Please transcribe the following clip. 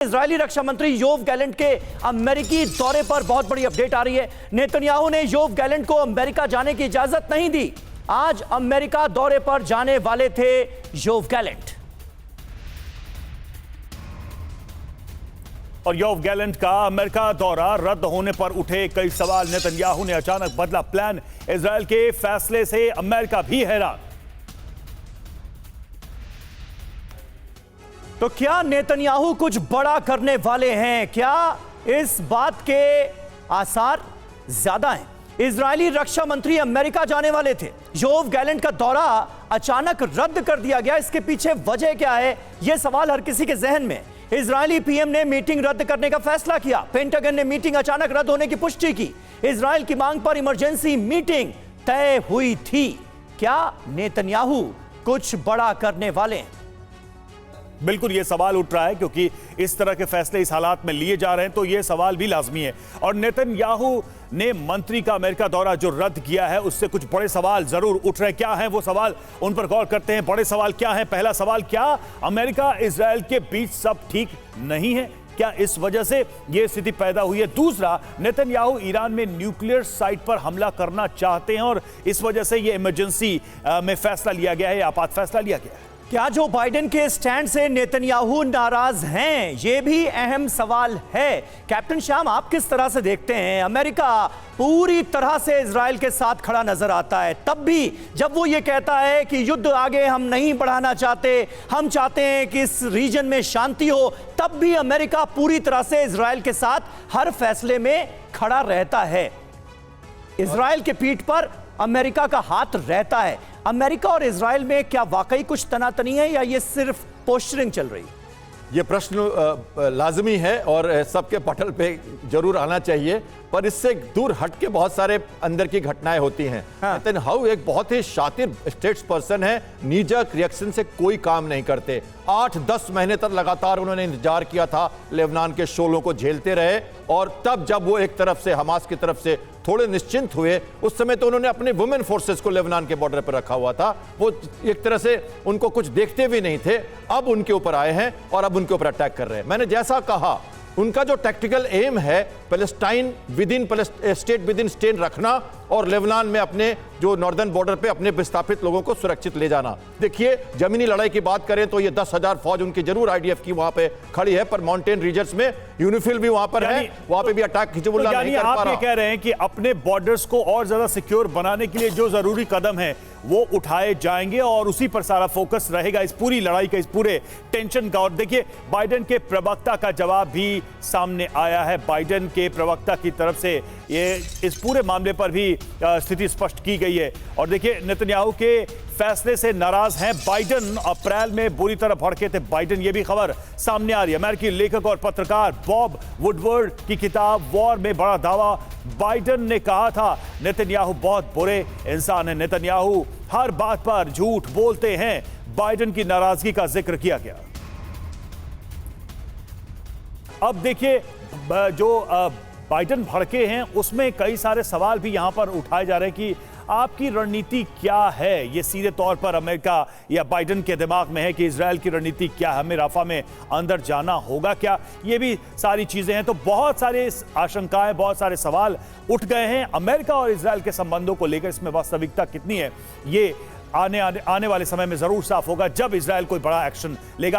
Israeli रक्षा मंत्री Yoav Gallant के अमेरिकी दौरे पर बहुत बड़ी अपडेट आ रही है। नेतन्याहू ने योव गैलेंट को अमेरिका जाने की इजाजत नहीं दी। आज अमेरिका दौरे पर जाने वाले थे योव गैलेंट। और योव गैलेंट का अमेरिका दौरा रद्द होने पर उठे कई सवाल। नेतन्याहू ने अचानक बदला प्लान। इजरायल के फैसले से अमेरिका भी हैरान। तो क्या नेतन्याहू कुछ बड़ा करने वाले हैं? क्या इस बात के आसार ज्यादा हैं? इजरायली रक्षा मंत्री अमेरिका जाने वाले थे। योव गैलेंट का दौरा अचानक रद्द कर दिया गया। इसके पीछे वजह क्या है? यह सवाल हर किसी के जहन में। इजरायली पीएम ने मीटिंग रद्द करने का फैसला किया। पेंटागन ने मीटिंग अचानक रद्द होने की पुष्टि की। इजरायल की मांग पर इमरजेंसी मीटिंग तय हुई थी। क्या नेतन्याहू कुछ बड़ा करने वाले हैं? बिल्कुल ये सवाल उठ रहा है, क्योंकि इस तरह के फैसले इस हालात में लिए जा रहे हैं तो ये सवाल भी लाजमी है। और नेतन्याहू ने मंत्री का अमेरिका दौरा जो रद्द किया है उससे कुछ बड़े सवाल जरूर उठ रहे हैं। क्या है वो सवाल, उन पर गौर करते हैं। बड़े सवाल क्या है? पहला सवाल, क्या अमेरिका इजरायल के बीच सब ठीक नहीं है? क्या इस वजह से यह स्थिति पैदा हुई है? दूसरा, नेतन्याहू ईरान में न्यूक्लियर साइट पर हमला करना चाहते हैं और इस वजह से यह इमरजेंसी में फैसला लिया गया है, आपात फैसला लिया गया है। क्या जो बाइडेन के स्टैंड से नेतन्याहू नाराज हैं? यह भी अहम सवाल है। कैप्टन श्याम, आप किस तरह से देखते हैं? अमेरिका पूरी तरह से इजराइल के साथ खड़ा नजर आता है, तब भी जब वो ये कहता है कि युद्ध आगे हम नहीं बढ़ाना चाहते, हम चाहते हैं कि इस रीजन में शांति हो, तब भी अमेरिका पूरी तरह से इजराइल के साथ हर फैसले में खड़ा रहता है। इजराइल के पीठ पर अमेरिका का हाथ रहता है। अमेरिका और इजराइल में क्या वाकई कुछ तनातनी है या ये सिर्फ पोस्टरिंग चल रही है? ये प्रश्न लाजमी है और सबके पटल पे जरूर आना चाहिए, पर इससे दूर हट के बहुत सारे अंदर की घटनाएं होती हैं। नेतन्याहू एक बहुत ही शातिर स्टेट्स पर्सन है। नीजक रिएक्शन से कोई काम नहीं करते। 8-10 महीने तक लगातार उन्होंने इंतजार किया था, लेबनान के शोलों को झेलते रहे, और तब जब वो एक तरफ से हमास की तरफ से थोड़े निश्चिंत हुए, उस समय तो उन्होंने अपने वुमेन फोर्सेस को लेबनान के बॉर्डर पर रखा हुआ था। वो एक तरह से उनको कुछ देखते भी नहीं थे। अब उनके ऊपर आए हैं और अब उनके ऊपर अटैक कर रहे हैं। मैंने जैसा कहा, उनका जो टैक्टिकल एम है Palestine state with in state रखना और लेबनान में अपने जो नॉर्दर्न बॉर्डर पे अपने विस्थापित लोगों को सुरक्षित ले जाना। देखिए, जमीनी लड़ाई की बात करें तो ये 10,000 फौज उनकी जरूर आईडीएफ की वहां पे खड़ी है, पर माउंटेन रीजन्स में यूनिफिल भी वहां पर है, वहां पे भी अटैक हिजबुल्लाह नहीं कर पा रहा। आप ये कह रहे हैं कि अपने बॉर्डर्स को और ज्यादा सिक्योर बनाने के लिए जो जरूरी कदम है वो उठाए जाएंगे और उसी पर सारा फोकस रहेगा इस पूरी लड़ाई का, इस पूरे टेंशन का। और देखिए, बाइडेन के प्रवक्ता का जवाब भी सामने आया है। बाइडेन के प्रवक्ता की तरफ से ये इस पूरे मामले पर भी स्थिति स्पष्ट की गई है। और देखिए, नेतन्याहू के फैसले से नाराज हैं बाइडेन। अप्रैल में बुरी तरह भड़के थे बाइडेन, ये भी खबर सामने आ रही है। अमेरिकी लेखक और पत्रकार बॉब वुडवर्ड की किताब वॉर में बड़ा दावा। बाइडेन ने कहा था नेतन्याहू बहुत बुरे इंसान है, नेतन्याहू हर बात पर झूठ बोलते हैं। बाइडेन की नाराजगी का जिक्र किया गया। अब देखिए, जो बाइडेन भड़के हैं उसमें कई सारे सवाल भी यहां पर उठाए जा रहे हैं कि आपकी रणनीति क्या है। ये सीधे तौर पर अमेरिका या बाइडेन के दिमाग में है कि इजरायल की रणनीति क्या है, हमें राफा में अंदर जाना होगा क्या? ये भी सारी चीजें हैं। तो बहुत सारे आशंकाएं, बहुत सारे सवाल उठ गए हैं अमेरिका और इजरायल के संबंधों को लेकर। इसमें वास्तविकता कितनी है ये आने वाले समय में जरूर साफ होगा, जब इजरायल कोई बड़ा एक्शन लेगा।